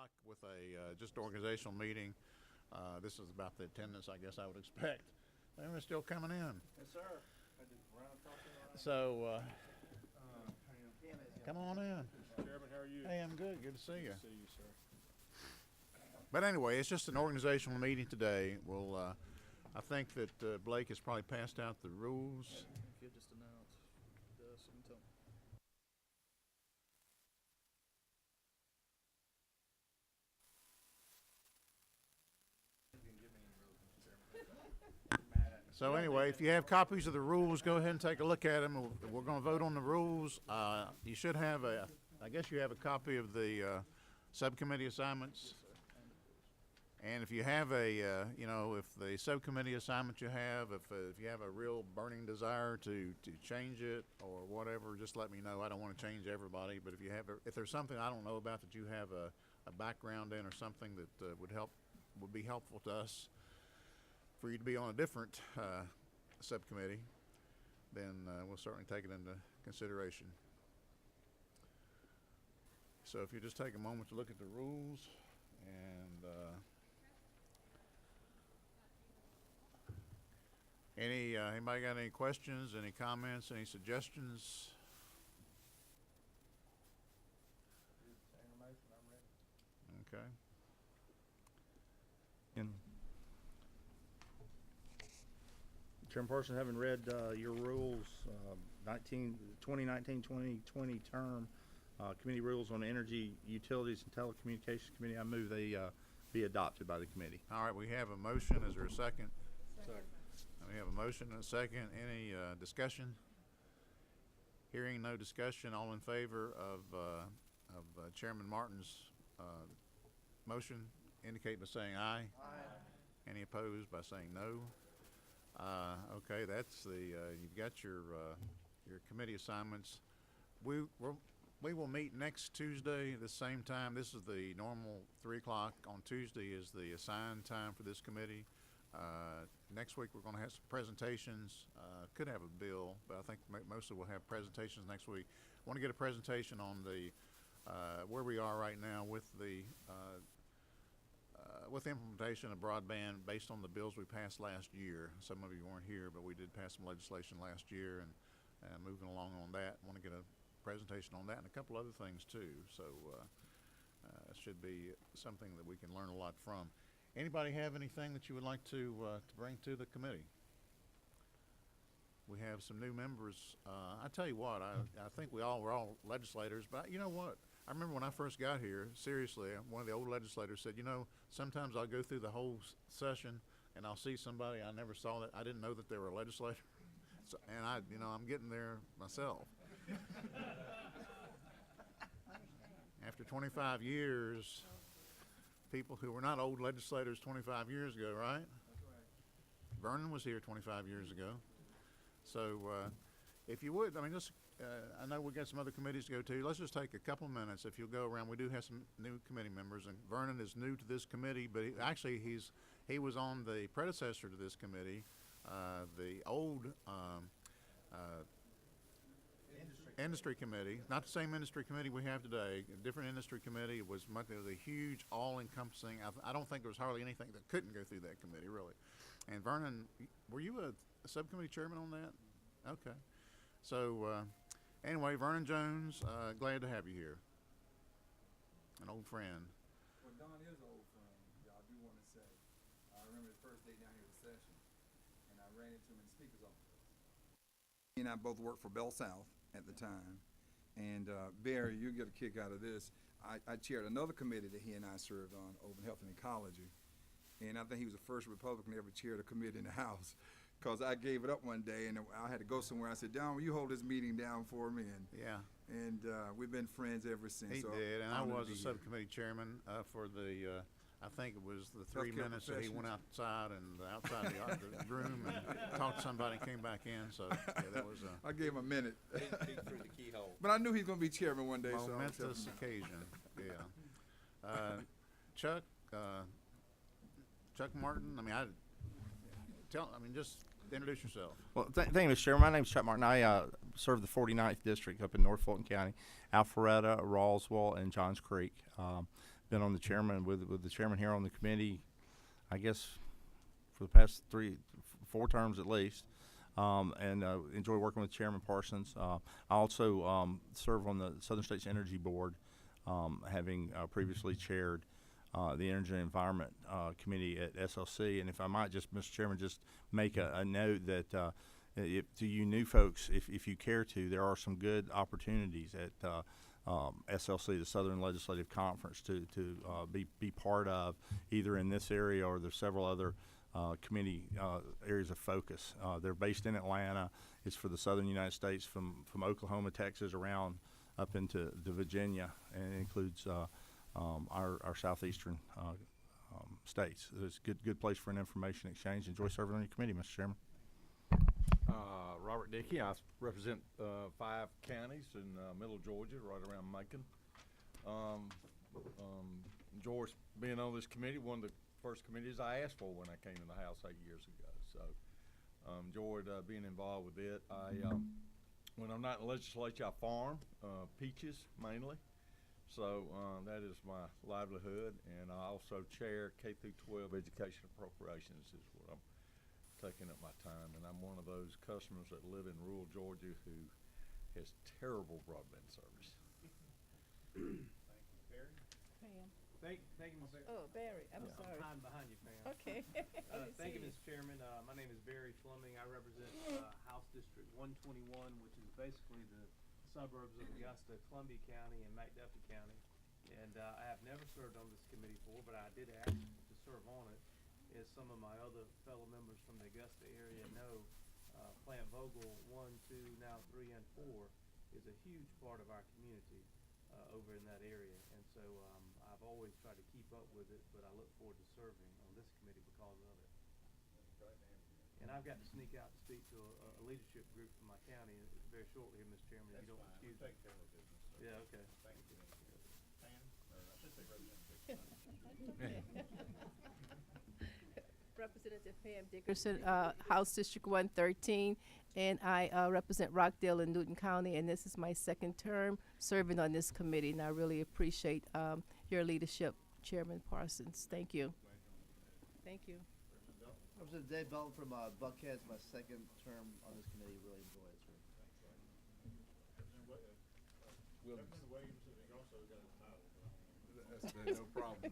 o'clock with a just organizational meeting. This is about the attendance I guess I would expect. They're still coming in. Yes, sir. I did round of talking around. So come on in. Chairman, how are you? Hey, I'm good. Good to see you. Good to see you, sir. But anyway, it's just an organizational meeting today. We'll, I think that Blake has probably passed out the rules. If you just announce this and tell. So anyway, if you have copies of the rules, go ahead and take a look at them. We're going to vote on the rules. You should have I guess you have a copy of the subcommittee assignments. And if you have if the subcommittee assignment you have, if you have a real burning desire to change it or whatever, just let me know. I don't want to change everybody, but if there's something I don't know about that you have a background in or something that would be helpful to us for you to be on a different subcommittee, then we'll certainly take it into consideration. So if you just take a moment to look at the rules and anybody got any questions, any comments, any suggestions? Okay. Chairperson, having read your rules, 2019-2020 term, committee rules on energy, utilities, and telecommunications committee, I move they be adopted by the committee. All right, we have a motion. Is there a second? Second. We have a motion and a second. Any discussion? Hearing no discussion, all in favor of Chairman Martin's motion indicate by saying aye. Aye. Any opposed by saying no? Okay, that's you've got your committee assignments. We will meet next Tuesday at the same time. This is the normal 3 o'clock on Tuesday is the assigned time for this committee. Next week we're going to have some presentations. Could have a bill, but I think mostly we'll have presentations next week. I want to get a presentation on the where we are right now with the implementation of broadband based on the bills we passed last year. Some of you weren't here, but we did pass some legislation last year, and moving along on that. I want to get a presentation on that and a couple other things too. So it should be something that we can learn a lot from. Anybody have anything that you would like to bring to the committee? We have some new members. I tell you what, I think we're all legislators, but you know what? I remember when I first got here, seriously, one of the old legislators said, sometimes I'll go through the whole session and I'll see somebody I never saw that I didn't know that they were a legislator. So, and I'm getting there myself. After 25 years, people who were not old legislators 25 years ago, right? That's right. Vernon was here 25 years ago. So if you would, I know we've got some other committees to go to. Let's just take a couple of minutes. If you'll go around, we do have some new committee members, and Vernon is new to this committee, but he was on the predecessor to this committee, the old industry committee, not the same industry committee we have today, a different industry committee. It was a huge, all-encompassing. I don't think there was hardly anything that couldn't go through that committee, really. And Vernon, were you a subcommittee chairman on that? Okay. So anyway, Vernon Jones, glad to have you here. An old friend. Well, Don is an old friend, I do want to say. I remember the first day down here at the session, and I ran into him in the speaker's office. He and I both worked for Bell South at the time, and Barry, you get a kick out of this. I chaired another committee that he and I served on, over in health and ecology, and I think he was the first Republican to ever chair a committee in the House, because I gave it up one day and I had to go somewhere. I said, Don, will you hold this meeting down for me? And we've been friends ever since. He did, and I was a subcommittee chairman for the I think it was the 3 minutes that he went outside and outside the room and talked to somebody and came back in. So yeah, that was I gave him a minute. Peek through the keyhole. But I knew he was going to be chairman one day. Momentous occasion. Yeah. Chuck Martin. Just introduce yourself. Well, thank you, Mr. Chairman. My name is Chuck Martin. I serve the 49th District up in North Fulton County, Alpharetta, Rawlsville, and Johns Creek. been on the chairman with the chairman here on the committee, I guess, for the past 4 terms at least. And enjoy working with Chairman Parsons. I also serve on the Southern States Energy Board, having previously chaired the Energy and Environment Committee at SLC. And if I might just, Mr. Chairman, just make a note that to you new folks, if you care to, there are some good opportunities at SLC, the Southern Legislative Conference, to be part of, either in this area or there's several other committee areas of focus. They're based in Atlanta. It's for the southern United States, from Oklahoma, Texas, around up into Virginia, and it includes our southeastern states. It's a good place for an information exchange. Enjoy serving on your committee, Mr. Chairman. Robert Dickey. I represent 5 counties in middle Georgia, right around Macon. Enjoy being on this committee, one of the first committees I asked for when I came to the House 8 years ago. So enjoyed being involved with it. When I'm not in the legislature, I farm peaches mainly. So that is my livelihood, and I also chair K through 12 education appropriations is what I'm taking up my time. And I'm one of those customers that live in rural Georgia who has terrible broadband service. Thank you, Mr. Oh, Barry, I'm sorry. I'm behind you, Pam. Okay. Thank you, Mr. Chairman. My name is Barry Fleming. I represent House District 121, which is basically the suburbs of Augusta, Columbia County, and McDuffie County. And I have never served on this committee before, but I did ask to serve on it. As some of my other fellow members from the Augusta area know, Plant Vogel 1, 2, now 3, and 4 is a huge part of our community over in that area. And so I've always tried to keep up with it, but I look forward to serving on this committee because of it. And I've got to sneak out to speak to a leadership group from my county very shortly, Mr. Chairman, if you don't excuse me. Take care of business. So Yeah, okay. thank you. Pam, or I should say Representative. Representative Pam Dickerson, House District 113, and I represent Rockdale and Newton County, and this is my 2nd term serving on this committee, and I really appreciate your leadership, Chairman Parsons. Thank you. Thank you. Representative Dave Belton from Buckhead's my 2nd term on this committee. Really enjoy it, sir. Representative Williamson, he also got a title. That's no problem.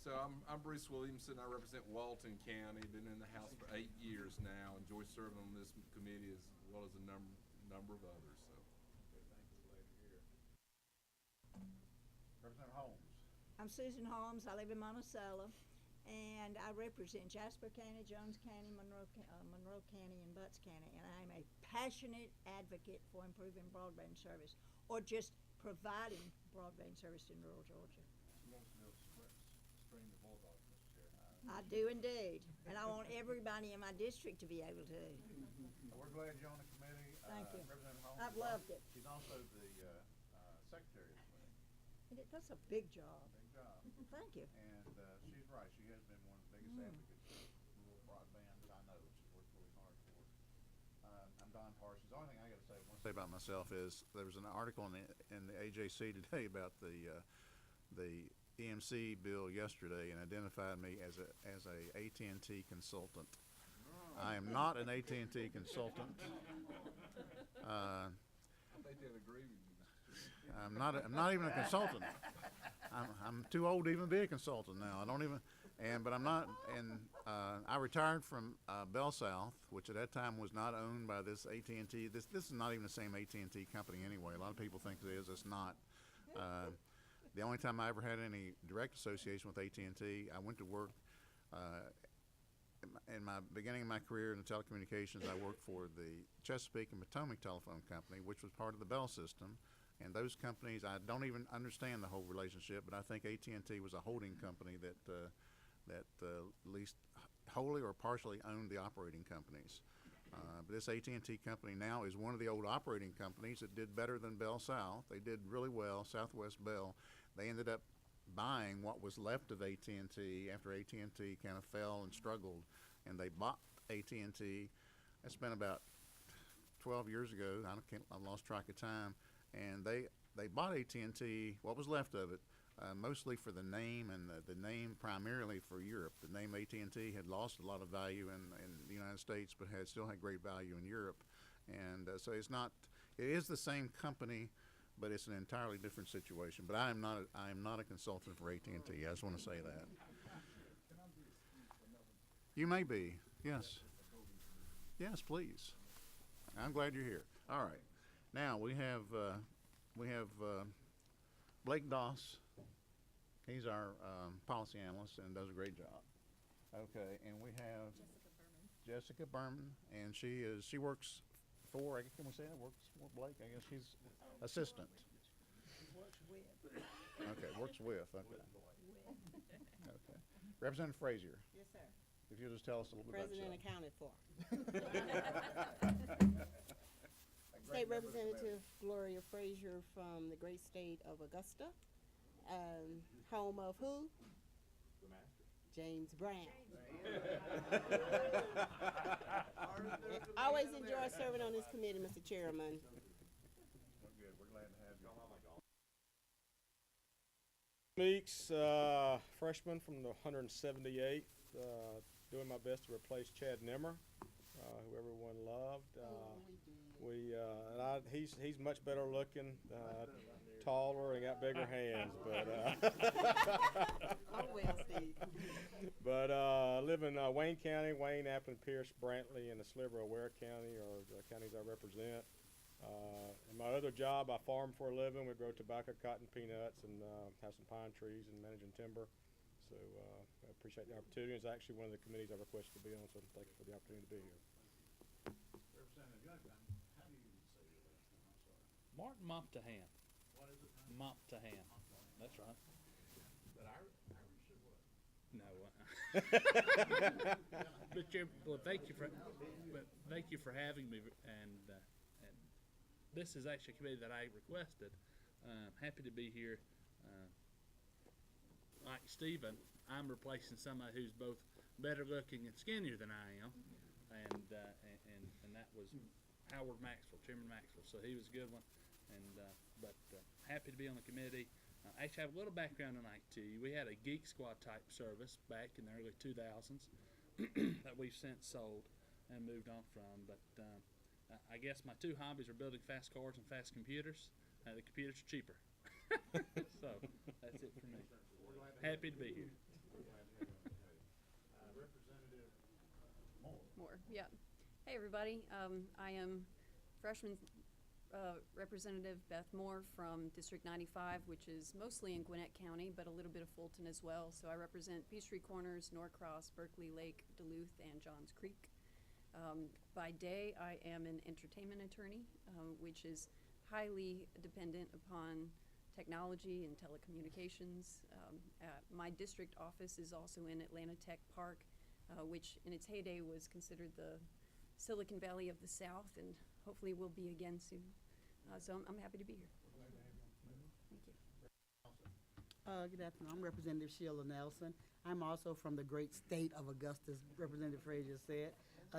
So I'm Bruce Williamson. I represent Walton County. Been in the House for 8 years now. Enjoy serving on this committee as well as a number of others. So. Okay, thank you, lady here. Representative Holmes. I'm Susan Holmes. I live in Monticello, and I represent Jasper County, Jones County, Monroe County, and Butts County. And I'm a passionate advocate for improving broadband service, or just providing broadband service in rural Georgia. She wants to know stream the Bulldogs, Mr. Chair. I do indeed, and I want everybody in my district to be able to. We're glad you're on the committee. Thank you. Representative Holmes. I've loved it. She's also the secretary of the committee. And that's a big job. Big job. Thank you. And she's right. She has been one of the biggest advocates for rural broadband that I know. She's worked really hard for it. I'm Don Parsons. The only thing I got to say about myself is there was an article in the AJC today about the EMC bill yesterday, and identified me as a AT&T consultant. I am not an AT&T consultant. I think they'd agree with you, Mr. Chairman. I'm not even a consultant. I'm too old to even be a consultant now. I don't even, but I'm not. And I retired from Bell South, which at that time was not owned by this AT&T. This is not even the same AT&T company anyway. A lot of people think it is. It's not. The only time I ever had any direct association with AT&T, I went to work in my beginning of my career in the telecommunications. I worked for the Chesapeake and Potomac Telephone Company, which was part of the Bell system. And those companies, I don't even understand the whole relationship, but I think AT&T was a holding company that at least wholly or partially owned the operating companies. But this AT&T company now is one of the old operating companies that did better than Bell South. They did really well, Southwest Bell. They ended up buying what was left of AT&T after AT&T kind of fell and struggled, and they bought AT&T. That's been about 12 years ago. I lost track of time. And they bought AT&T, what was left of it, mostly for the name and the name primarily for Europe. The name AT&T had lost a lot of value in the United States, but still had great value in Europe. And so it is the same company, but it's an entirely different situation. But I am not a consultant for AT&T. I just want to say that. You may be, yes. Yes, please. I'm glad you're here. All right. Now we have Blake Doss. He's our policy analyst and does a great job. Okay, and we have Jessica Berman, and she works for, can we say that, works for Blake? I guess she's assistant. Works with. Okay, works with, okay. Okay. Representative Frazier, Yes, sir. if you'll just tell us a little bit about President yourself. accounted for. State Representative Gloria Frazier from the great state of Augusta. Home of who? The master. James Brown. Always enjoy serving on this committee, Mr. Chairman. Good, we're glad to have you. Meeks, freshman from the 178th, doing my best to replace Chad Nimmer, who everyone loved. He's much better looking, taller, and got bigger hands. Oh, well, Steve. But live in Wayne County, Wayne, Appleton, Pierce, Brantley, and the sliver of Ware County are the counties I represent. In my other job, I farm for a living. We grow tobacco, cotton, peanuts, and have some pine trees and managing timber. So I appreciate the opportunity. It's actually one of the committees I requested to be on, so thank you for the opportunity to be here. Representative, how do you say your last name? I'm sorry. Martin Moptahan. What is it? Moptahan. That's right. But Irish or what? No. But well, thank you for having me. And this is actually a committee that I requested. Happy to be here. Like Stephen, I'm replacing somebody who's both better looking and skinnier than I am, and that was Howard Maxwell, Chairman Maxwell. So he was a good one, but happy to be on the committee. Actually, I have a little background in IT. We had a Geek Squad type service back in the early 2000s that we've since sold and moved on from. But I guess my two hobbies are building fast cars and fast computers. The computers are cheaper. So that's it for me. Happy to be here. Representative Moore, yeah. Hey, everybody. I am freshman Representative Beth Moore from District 95, which is mostly in Gwinnett County, but a little bit of Fulton as well. So I represent Peachtree Corners, Norcross, Berkeley Lake, Duluth, and Johns Creek. By day, I am an entertainment attorney, which is highly dependent upon technology and telecommunications. My district office is also in Atlanta Tech Park, which in its heyday was considered the Silicon Valley of the South, and hopefully will be again soon. So I'm happy to be here. Thank you. Good afternoon. I'm Representative Sheila Nelson. I'm also from the great state of Augusta, as Representative Frazier said.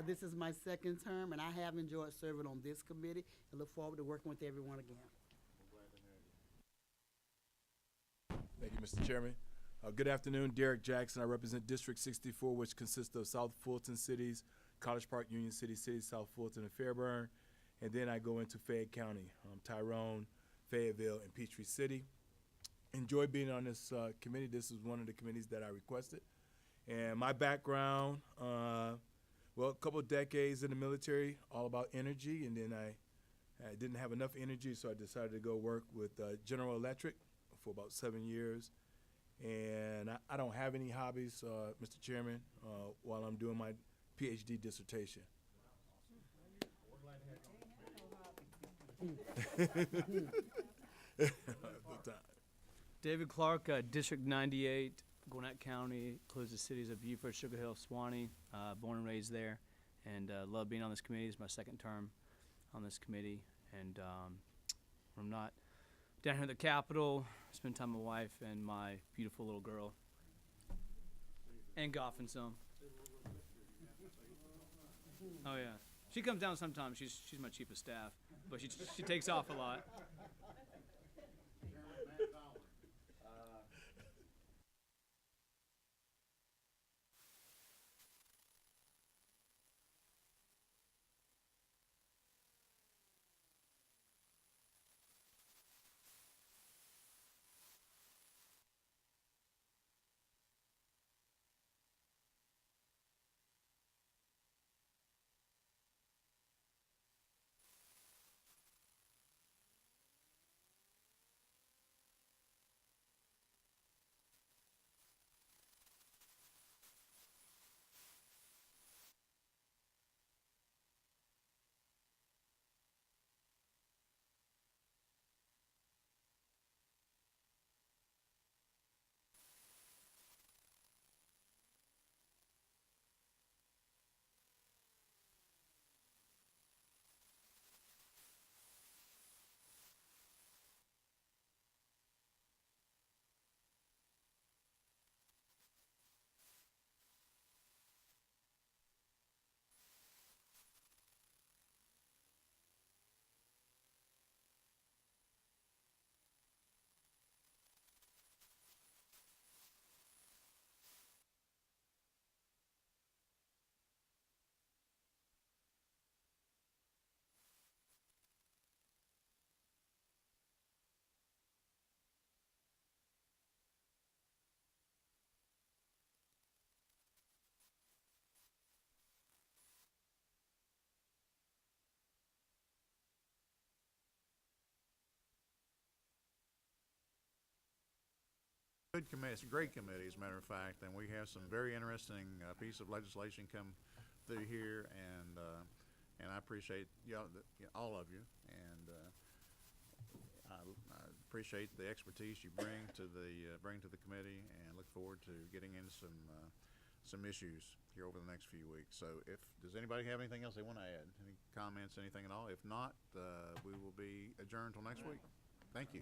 This is my second term, and I have enjoyed serving on this committee and look forward to working with everyone again. Thank you, Mr. Chairman. Good afternoon, Derek Jackson. I represent District 64, which consists of South Fulton cities, College Park, Union City, South Fulton, and Fairburn. And then I go into Fayette County, Tyrone, Fayetteville, and Peachtree City. Enjoy being on this committee. This is one of the committees that I requested. And my background, well, a couple of decades in the military, all about energy. And then I didn't have enough energy, so I decided to go work with General Electric for about 7 years. And I don't have any hobbies, Mr. Chairman, while I'm doing my PhD dissertation. David Clark, District 98, Gwinnett County, includes the cities of Beaufort, Sugar Hill, Suwanee, born and raised there, and love being on this committee. It's my second term on this committee, and I'm not down here at the Capitol, spend time with my wife and my beautiful little girl, and golfing some. Oh yeah, she comes down sometimes. She's my chief of staff, but she takes off a lot. Good committee. It's a great committee, as a matter of fact, and we have some very interesting piece of legislation come through here, and I appreciate y'all, all of you, and I appreciate the expertise you bring to the committee, and look forward to getting into some issues here over the next few weeks. So, does anybody have anything else they want to add? Any comments, anything at all? If not, we will be adjourned till next week. Thank you.